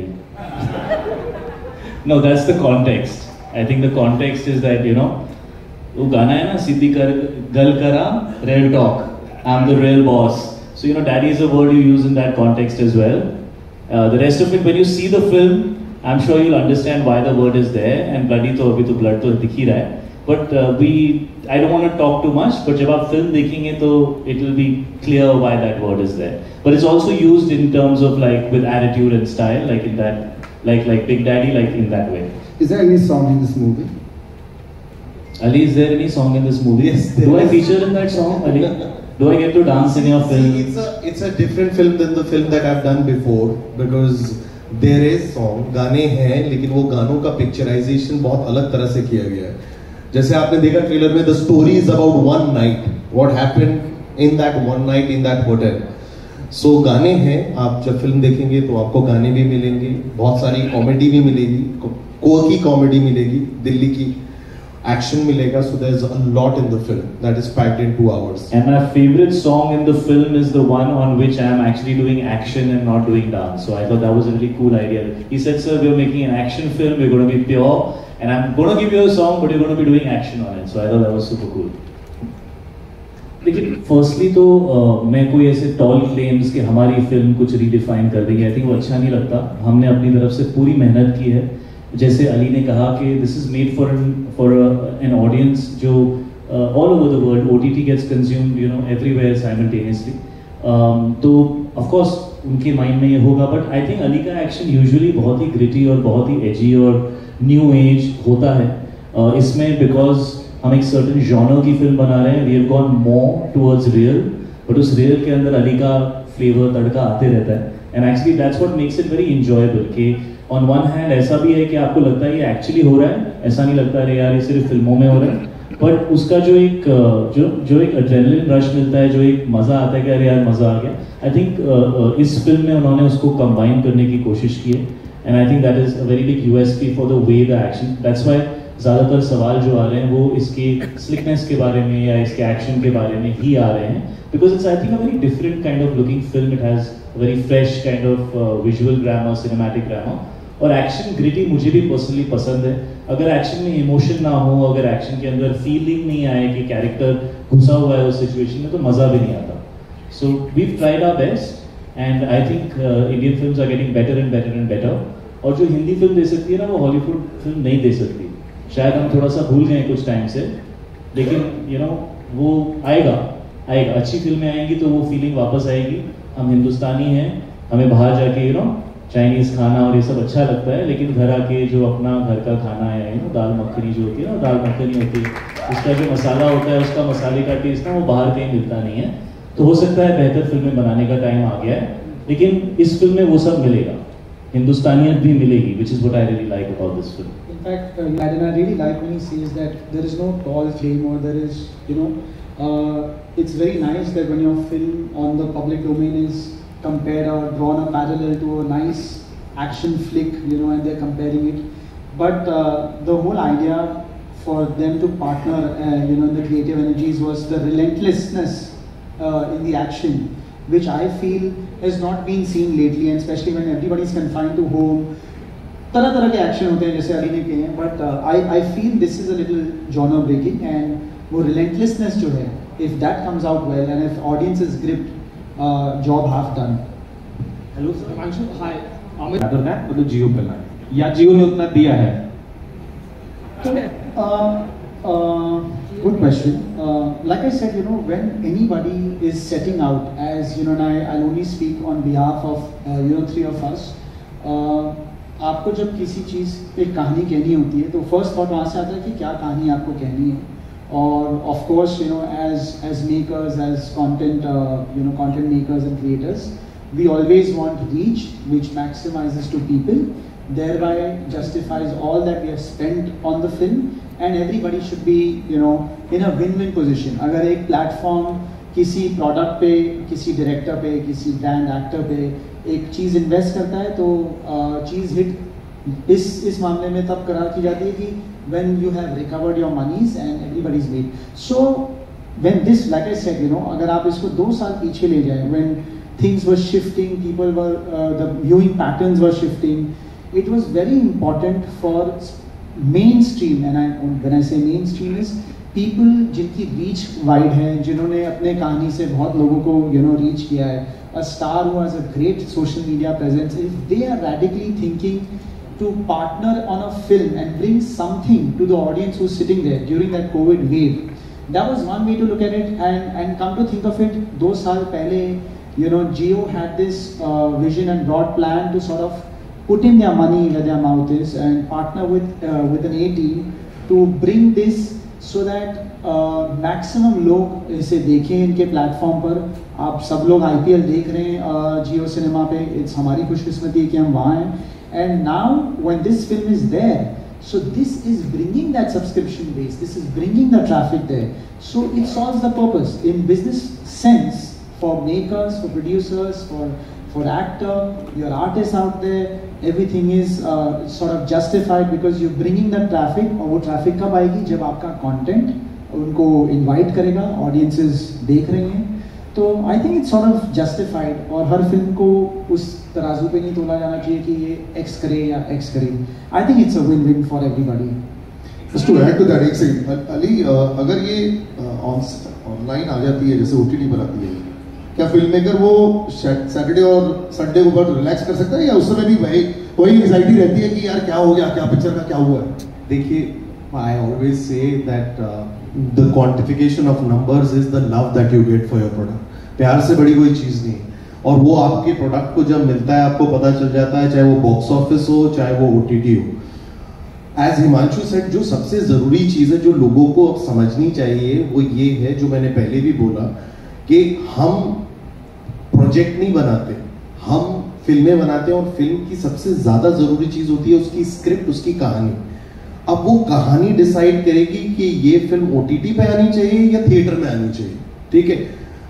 Daddy. No, that's the context. I think the context is that, you know, वो गाना है ना, सिद्धि कर गल करा real talk, I'm the real boss. So, you know, daddy is a word you use in that context as well. The rest of it, when you see the film, I'm sure you'll understand why the word is there. And bloody तो अभी तो blood तो दिख ही रहा है. But I don't want to talk too much. But जब आप film देखेंगे तो it will be clear why that word is there. But it's also used in terms of like with attitude and style, like in that, like Big Daddy, like in that way. Is there any song in this movie? Ali, is there any song in this movie? Yes. Do I feature in that song, Ali? Do I get to dance in your film? See, it's a different film than the film that I've done before because there is song, गाने हैं, लेकिन वो गानों का picturisation बहुत अलग तरह से किया गया है. जैसे आपने देखा ट्रेलर में, the story is about one night, what happened in that one night in that hotel. So गाने हैं, आप जब फिल्म देखेंगे तो आपको गाने भी मिलेंगे, बहुत सारी कॉमेडी भी मिलेगी, कोर की कॉमेडी मिलेगी, दिल्ली की action milega, so there's a lot in the film that is packed in 2 hours. And my favorite song in the film is the one on which I am actually doing action and not doing dance. So I thought that was a really cool idea. He said, sir, we're making an action film, we're going to be pure, and I'm going to give you a song, but you're going to be doing action on it. So I thought that was super cool. लेकिन firstly तो मैं कोई ऐसे toll claims कि हमारी film कुछ redefine कर देगी, आई थिंक वो अच्छा नहीं लगता. हमने अपनी तरफ से पूरी मेहनत की है. जैसे अली ने कहा कि this is made for an audience जो all over the world, OTT gets consumed, you know, everywhere simultaneously. तो ऑफ कोर्स उनके माइंड में ये होगा, बट आई थिंक अली का एक्शन यूजुअली बहुत ही ग्रिटी और बहुत ही एजी और न्यू एज होता है. इसमें बिकॉज हम एक सर्टेन जॉनर की फिल्म बना रहे हैं, we have gone more towards real, but उस रियल के अंदर अली का फ्लेवर तड़का आते रहता है. And actually that's what makes it very enjoyable कि ऑन वन हैंड ऐसा भी है कि आपको लगता है ये एक्चुअली हो रहा है, ऐसा नहीं लगता है यार ये सिर्फ फिल्मों में हो रहा है, बट उसका जो एक एड्रेनलिन रश मिलता है, जो एक मज़ा आता है कि अरे यार मज़ा आ गया. आई थिंक इस फिल्म में उन्होंने उसको कंबाइन करने की कोशिश की है. And I think that is a very big USP for the way the action. That's why ज़्यादातर सवाल जो आ रहे हैं वो इसके स्लिकनेस के बारे में या इसके एक्शन के बारे में ही आ रहे हैं, because it's I think a very different kind of looking film. It has very fresh kind of visual grammar, cinematic grammar. और एक्शन ग्रिटी मुझे भी पर्सनली पसंद है. अगर एक्शन में इमोशन ना हो, अगर एक्शन के अंदर फीलिंग नहीं आए कि कैरेक्टर घुसा हुआ है उस सिचुएशन में, तो मज़ा भी नहीं आता. So we've tried our best and I think Indian films are getting better and better and better. और जो हिंदी फिल्म दे सकती है ना, वो हॉलीवुड फिल्म नहीं दे सकती. शायद हम थोड़ा सा भूल गए कुछ टाइम से, लेकिन यू नो वो आएगा. अच्छी फिल्में आएंगी तो वो फीलिंग वापस आएगी. हम हिंदुस्तानी हैं, हमें बाहर जाके यू नो चाइनीज़ खाना और ये सब अच्छा लगता है, लेकिन घर आके जो अपना घर का खाना है, यू नो, दाल मखनी जो होती है ना, दाल मखनी होती है, उसका जो मसाला होता है, उसका मसाले का टेस्ट ना वो बाहर कहीं मिलता नहीं है. तो हो सकता है बेहतर फिल्में बनाने का टाइम आ गया है, लेकिन इस फिल्म में वो सब मिलेगा, हिंदुस्तानियत भी मिलेगी, which is what I really like about this film. In fact, and I really like when he says that there is no tall claim, or there is, you know, it's very nice that when your film on the public domain is compared or drawn a parallel to a nice action flick, you know, and they're comparing it. But the whole idea for them to partner, you know, in the creative energies was the relentlessness in the action, which I feel has not been seen lately, and especially when everybody is confined to home. तरह तरह के action होते हैं जैसे अली ने कहे हैं, but I feel this is a little genre breaking, and वो रिलेंटलेसनेस जो है, if that comes out well and if audience is gripped, job half done. Hello sir, Himanshu, hi. Other that मतलब जियो पे लाए या जियो ने उतना दिया है? Good question. Like I said, you know, when anybody is setting out, as you know, and I'll only speak on behalf of you know, three of us. आपको जब किसी चीज़ पे कहानी कहनी होती है तो फर्स्ट थॉट वहाँ से आता है कि क्या कहानी आपको कहनी है. और of course, you know, as makers, as content, you know, content makers and creators, we always want reach which maximizes to people, thereby justifies all that we have spent on the film, and everybody should be, you know, in a win-win position. अगर एक platform किसी product पे, किसी director पे, किसी brand actor पे एक चीज़ invest करता है तो चीज़ हिट इस मामले में तब करार की जाती है कि when you have recovered your monies and everybody's made. So when this, like I said, you know, अगर आप इसको 2 साल पीछे ले जाए, when things were shifting, people were, the viewing patterns were shifting, it was very important for mainstream, and when I say mainstream is people जिनकी reach wide है, जिन्होंने अपने कहानी से बहुत लोगों को reach किया है, a star who has a great social media presence, if they are radically thinking to partner on a film and bring something to the audience who's sitting there during that COVID wave, that was one way to look at it. And come to think of it, 2 साल पहले Jio had this vision and broad plan to sort of put in their money where their mouth is and partner with an A team to bring this so that maximum लोग इसे देखें इनके platform पर. आप सब लोग IPL देख रहे हैं जियो सिनेमा पे, इट्स हमारी खुशकिस्मती है कि हम वहाँ हैं. And now when this film is there, so this is bringing that subscription base, this is bringing the traffic there, so it solves the purpose in business sense for makers, for producers, for actor, your artists out there. Everything is sort of justified because you're bringing the traffic. और वो traffic कब आएगी? जब आपका content उनको invite करेगा, audiences देख रहे हैं. तो I think it's sort of justified. और हर फिल्म को उस तराजू पे नहीं तोला जाना चाहिए कि ये X करे या X करे. I think it's a win-win for everybody. Just to add to that, एक second, अली, अगर ये ऑनलाइन आ जाती है, जैसे OTT पर आती है, क्या फिल्म मेकर वो सैटरडे और संडे को बहुत रिलैक्स कर सकता है, या उस समय भी वही एंजाइटी रहती है कि यार क्या हो गया, क्या पिक्चर का क्या हुआ है? देखिए, I always say that the quantification of numbers is the love that you get for your product. प्यार से बड़ी कोई चीज नहीं, और वो आपके प्रोडक्ट को जब मिलता है आपको पता चल जाता है, चाहे वो बॉक्स ऑफिस हो चाहे वो OTT हो. एज हिमांशु सेड, जो सबसे जरूरी चीज है जो लोगों को समझनी चाहिए वो ये है, जो मैंने पहले भी बोला, कि हम प्रोजेक्ट नहीं बनाते, हम फिल्में बनाते हैं, और फिल्म की सबसे ज्यादा जरूरी चीज होती है उसकी स्क्रिप्ट, उसकी कहानी. अब वो कहानी डिसाइड करेगी कि ये फिल्म OTT पे आनी चाहिए या थिएटर में आनी चाहिए. ठीक है,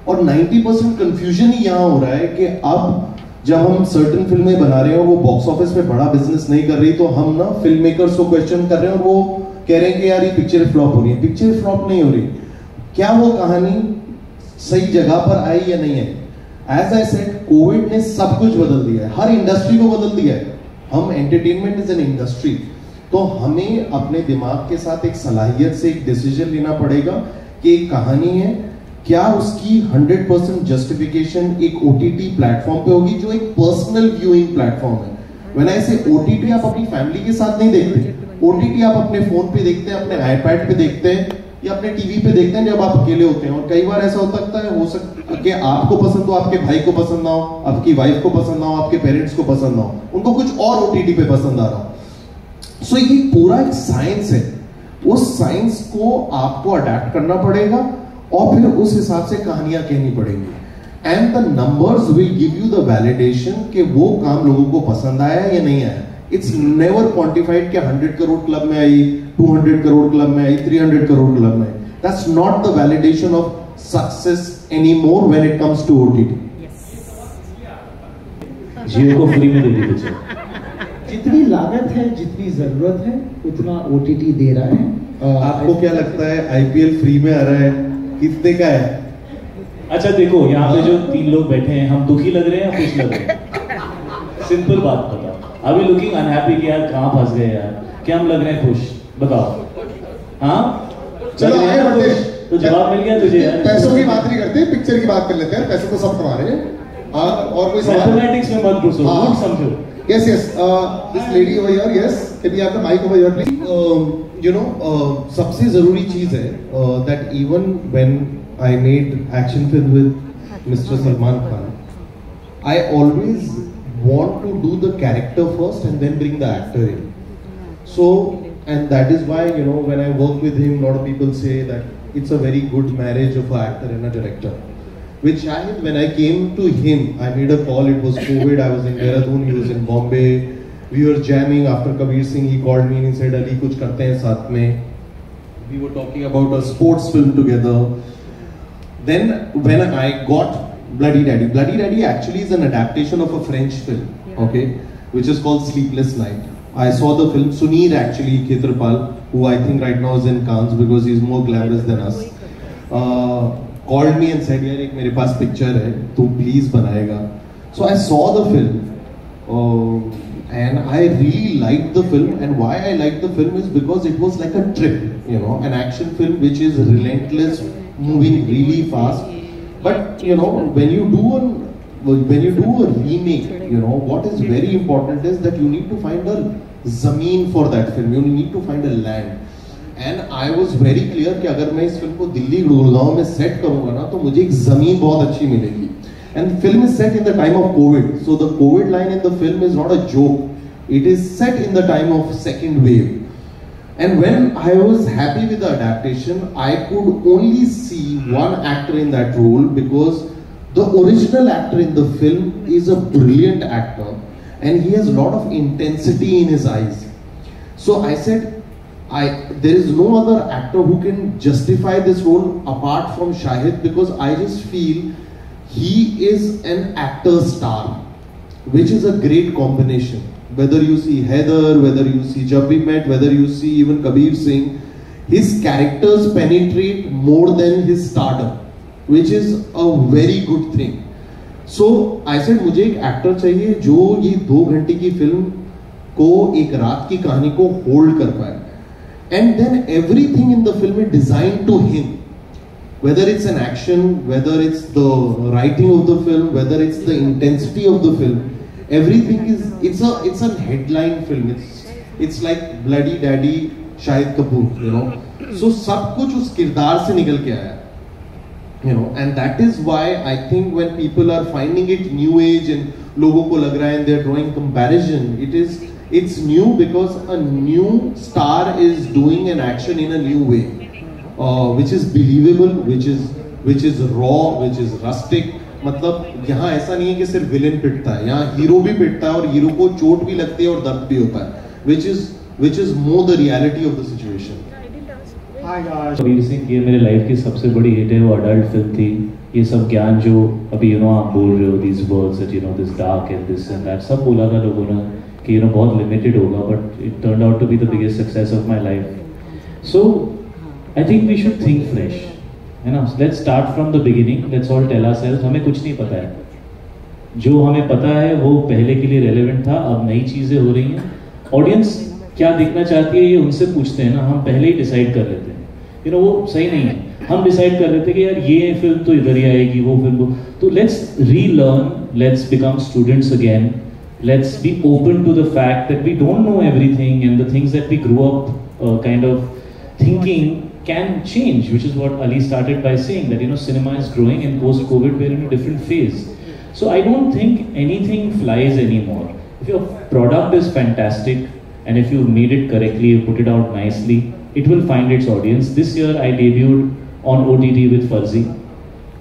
और 90% कंफ्यूजन ही यहां हो रहा है कि अब जब हम सर्टेन फिल्में बना रहे हैं और वो बॉक्स ऑफिस में बड़ा बिजनेस नहीं कर रही, तो हम ना फिल्म मेकर्स को क्वेश्चन कर रहे हैं और वो कह रहे हैं कि यार ये पिक्चर फ्लॉप हो रही है. पिक्चर फ्लॉप नहीं हो रही, क्या वो कहानी सही जगह पर आई या नहीं आई? एज आई सेड, कोविड ने सब कुछ बदल दिया है, हर इंडस्ट्री को बदल दिया है. हम एंटरटेनमेंट इज एन इंडस्ट्री, तो हमें अपने दिमाग के साथ एक सलाहियत से एक डिसीजन लेना पड़ेगा कि एक कहानी है, क्या उसकी 100% जस्टिफिकेशन एक OTT प्लेटफॉर्म पे होगी जो एक पर्सनल व्यूइंग प्लेटफॉर्म है. व्हेन आई से OTT, आप अपनी फैमिली के साथ नहीं देखते, OTT आप अपने फोन पे देखते हैं, अपने iPad पे देखते हैं या अपने टीवी पे देखते हैं जब आप अकेले होते हैं. और कई बार ऐसा हो सकता है, हो सकता है कि आपको पसंद हो, आपके भाई को पसंद ना हो, आपकी वाइफ को पसंद ना हो, आपके पेरेंट्स को पसंद ना हो, उनको कुछ और OTT पे पसंद आ रहा हो. सो ये पूरा एक साइंस है, उस साइंस को आपको अडैप्ट करना पड़ेगा और फिर उस हिसाब से कहानियां कहनी पड़ेंगी. And the numbers will give you the validation कि वो काम लोगों को पसंद आया या नहीं आया. इट्स नेवर क्वांटिफाइड कि 100 करोड़ क्लब में आई, 200 करोड़ क्लब में आई, 300 करोड़ क्लब में आई. That's not the validation of success anymore when it comes to OTT. Jio को फ्री में दे दी पिक्चर. जितनी लागत है, जितनी जरूरत है, उतना OTT दे रहा है. आपको क्या लगता है IPL फ्री में आ रहा है, कितने का है? अच्छा देखो, यहाँ पे जो 3 लोग बैठे हैं, हम दुखी लग रहे हैं या खुश लग रहे हैं? सिंपल बात बताओ. अभी लुकिंग अनहैप्पी कि यार कहाँ फंस गए यार, क्या हम लग रहे हैं खुश? बताओ. हाँ चलो आगे बढ़ते हैं. तो जवाब मिल गया तुझे यार. पैसों की बात नहीं करते, पिक्चर की बात कर लेते हैं. पैसे तो सब कमा रहे हैं. और कोई सवाल? मैथमेटिक्स में मत घुसो, हाँ. मत समझो. Yes, this lady over here, yes. Can we have the mic over here, please? सबसे जरूरी चीज है that even when I made action film with Mr. Salman Khan, I always want to do the character first and then bring the actor in. So, and that is why, when I work with him, a lot of people say that it's a very good marriage of an actor and a director. With Shahid, when I came to him, I made a call. It was COVID. I was in Dehradun. He was in Bombay. We were jamming. After Kabir Singh, he called me and he said, "Ali, kuch karte hain saath mein." We were talking about a sports film together. Then, when I got Bloody Daddy actually is an adaptation of a French film, okay, which is called Sleepless Night. I saw the film. Sunir actually, Khetrapal, who I think right now is in Cannes because he's more glamorous than us. Called me and said, यार एक मेरे पास picture है, तू please बनाएगा. So I saw the film. and I really liked the film. And why I liked the film is because it was like a trip, you know, an action film which is relentless, moving really fast. But you know, when you do a remake, you know, what is very important is that you need to find a zameen for that film. You need to find a land. And I was very clear कि अगर मैं इस film को दिल्ली गुड़गांव में set करूंगा ना, तो मुझे एक जमीन बहुत अच्छी मिलेगी. And the film is set in the time of COVID. So the COVID line in the film is not a joke. It is set in the time of second wave. And when I was happy with the adaptation, I could only see one actor in that role, because the original actor in the film is a brilliant actor and he has a lot of intensity in his eyes. So I said, there is no other actor who can justify this role apart from Shahid, because I just feel he is an actor star, which is a great combination. Whether you see Heather, whether you see Jab We Met, whether you see even Kabir Singh, his characters penetrate more than his stardom, which is a very good thing. So I said, मुझे एक actor चाहिए जो ये 2 घंटे की film को, एक रात की कहानी को होल्ड कर पाए. And then everything in the film is designed to him. Whether it's an action, whether it's the writing of the film, whether it's the intensity of the film, everything is, it's a headline film. It's like Bloody Daddy Shahid Kapoor, you know. So सब कुछ उस किरदार से निकल के आया, you know. And that is why I think when people are finding it new age and लोगों को लग रहा है and they're drawing comparison, it's new because a new star is doing an action in a new way, which is believable, which is raw, which is rustic. मतलब यहाँ ऐसा नहीं है कि सिर्फ विलेन पिटता है, यहाँ हीरो भी पिटता है और हीरो को चोट भी लगती है और दर्द भी होता है, which is more the reality of the situation. Kabir Singh, ये मेरे लाइफ की सबसे बड़ी हिट है. वो अडल्ट फिल्म थी. ये सब ज्ञान जो अभी यू नो आप बोल रहे हो, these words that you know this dark and this and that, सब बोला था लोगों ने कि यू नो बहुत लिमिटेड होगा, but it turned out to be the biggest success of my life. So I think we should think fresh, है ना. Let's start from the beginning. Let's all tell ourselves हमें कुछ नहीं पता है. जो हमें पता है वो पहले के लिए रेलेवेंट था. अब नई चीजें हो रही हैं. ऑडियंस क्या देखना चाहती है ये उनसे पूछते हैं ना. हम पहले ही डिसाइड कर लेते हैं, यू नो, वो सही नहीं है. हम डिसाइड कर लेते हैं कि यार ये फिल्म तो इधर ही आएगी, वो फिल्म तो let's relearn, let's become students again. Let's be open to the fact that we don't know everything, and the things that we grew up kind of thinking can change, which is what Ali started by saying, that you know cinema is growing, and post-COVID we're in a different phase. So I don't think anything flies anymore. If your product is fantastic and if you made it correctly, you put it out nicely, it will find its audience. This year I debuted on OTT with Farzi.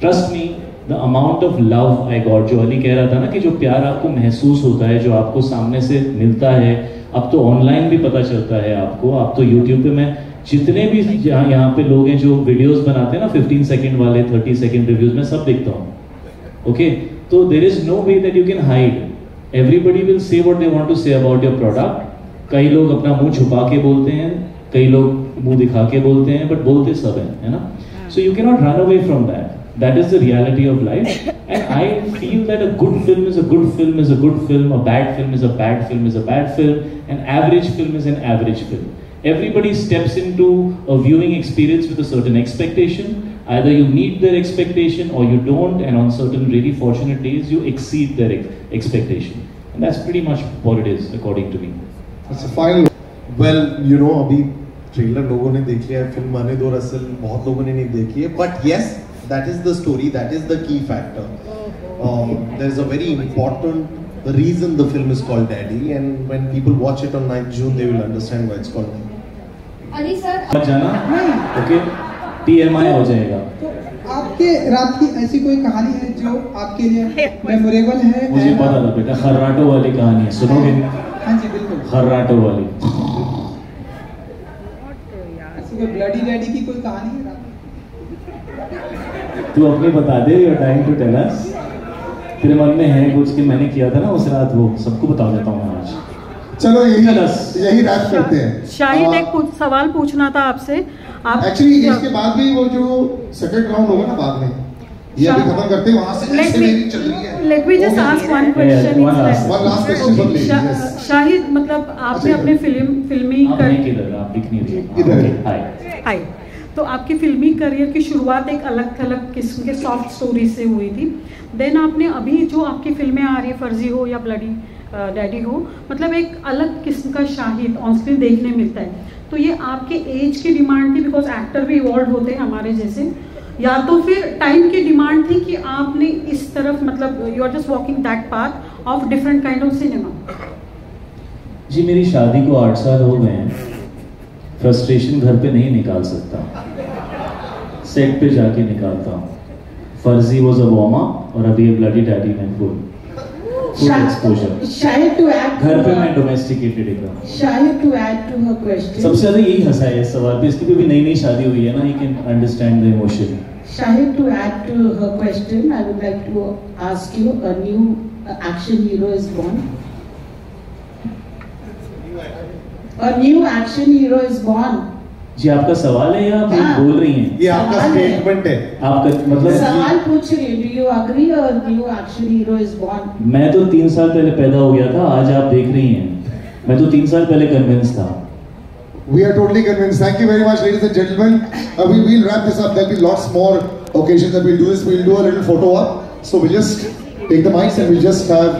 Trust me, the amount of love I got, जो अली कह रहा था ना कि जो प्यार आपको महसूस होता है, जो आपको सामने से मिलता है, अब तो ऑनलाइन भी पता चलता है आपको. आप तो यूट्यूब पे, मैं जितने भी यहाँ पे लोग हैं जो वीडियोस बनाते हैं ना 15 सेकंड वाले, 30 सेकंड रिव्यूज, मैं सब देखता हूँ. ओके, तो there is no way that you can hide. Everybody will say what they want to say about your product. कई लोग अपना मुंह छुपा के बोलते हैं, कई लोग मुंह दिखा के बोलते हैं, बट बोलते सब है ना. So you can not run away from that. That is the reality of life, and I feel that a good film is a good film is a good film, a bad film is a bad film is a bad film, an average film is an average film. Everybody steps into a viewing experience with a certain expectation. Either you meet their expectation or you don't, and on certain really fortunate days you exceed their expectation, and that's pretty much what it is according to me. That's a final. Well, you know, अभी trailer लोगों ने देख लिया है, film आने दो Russell बहुत लोगों ने नहीं देखी है, but yes, that is the story, that is the key factor. There is a very important reason the film is called Daddy, and when people watch it on 9th June they will understand why it's called Daddy. Ali sir, मत जाना, okay, TMI हो जाएगा. तो आपके रात की ऐसी कोई कहानी है जो आपके लिए मेमोरेबल है? मुझे पता था बेटा, खर्राटो वाली कहानी है, सुनोगे? हाँ जी बिल्कुल. खर्राटो वाली. ऐसी कोई ब्लडी डैडी की कोई कहानी है? तू अपनी बता दे. Your time to tell us. तेरे मन में है कुछ कि मैंने किया था ना उस रात, वो सबको बता देता हूँ आज. चलो यही रात करते हैं. शाहिद, एक सवाल पूछना था आपसे. आप एक्चुअली इसके बाद भी वो जो सेकंड राउंड होगा ना बाद में, ये अभी खत्म करते हैं, वहां से ऐसे मेरी चल रही है। Let me just ask one question. One last question for please. Yes. Shahid, मतलब आपने अपने फिल्मी आप नहीं किधर, आप दिख नहीं रही। इधर। हाय, तो आपकी फिल्मी करियर की शुरुआत एक अलग थलग किस्म के सॉफ्ट स्टोरी से हुई थी। देन आपने अभी जो आपकी फिल्में आ रही है, फर्जी हो या ब्लडी डैडी हो, मतलब एक अलग किस्म का शाहिद ऑन स्क्रीन देखने मिलता है। तो ये आपके एज की डिमांड थी, बिकॉज एक्टर भी इवॉल्व होते हैं हमारे जैसे, या तो फिर टाइम की डिमांड थी कि आपने इस तरफ, मतलब you are just walking that path of different kind of cinema? जी, मेरी शादी को 8 साल हो गए हैं। फ्रस्ट्रेशन घर पे नहीं निकाल सकता, सेट पे जाके निकालता हूँ। फर्जी वॉज अ वार्म अप और अभी ब्लडी डैडी में फुल एक्सपोजर। शायद टू ऐड, घर पे मैं डोमेस्टिकेटेड एकदम। शायद to add to her question, सबसे ज्यादा यही हंसा है इस सवाल पे, इसकी भी नई शादी हुई है ना, you can understand the emotion. शायद to add to her question, I would like to ask you, a new action hero is born. A new action hero is born. जी, आपका सवाल है या आप बोल रही हैं? ये आपका स्टेटमेंट है। आपका मतलब सवाल पूछ रही हूँ, do you agree a new action hero is born? मैं तो 3 साल पहले पैदा हो गया था, आज आप देख रही हैं। मैं तो 3 साल पहले कन्विंस था। We are totally convinced. Thank you very much, ladies and gentlemen. We'll wrap this up. There'll be lots more occasions that we'll do this. We'll do a little photo op. So we'll just take the mics and we'll just have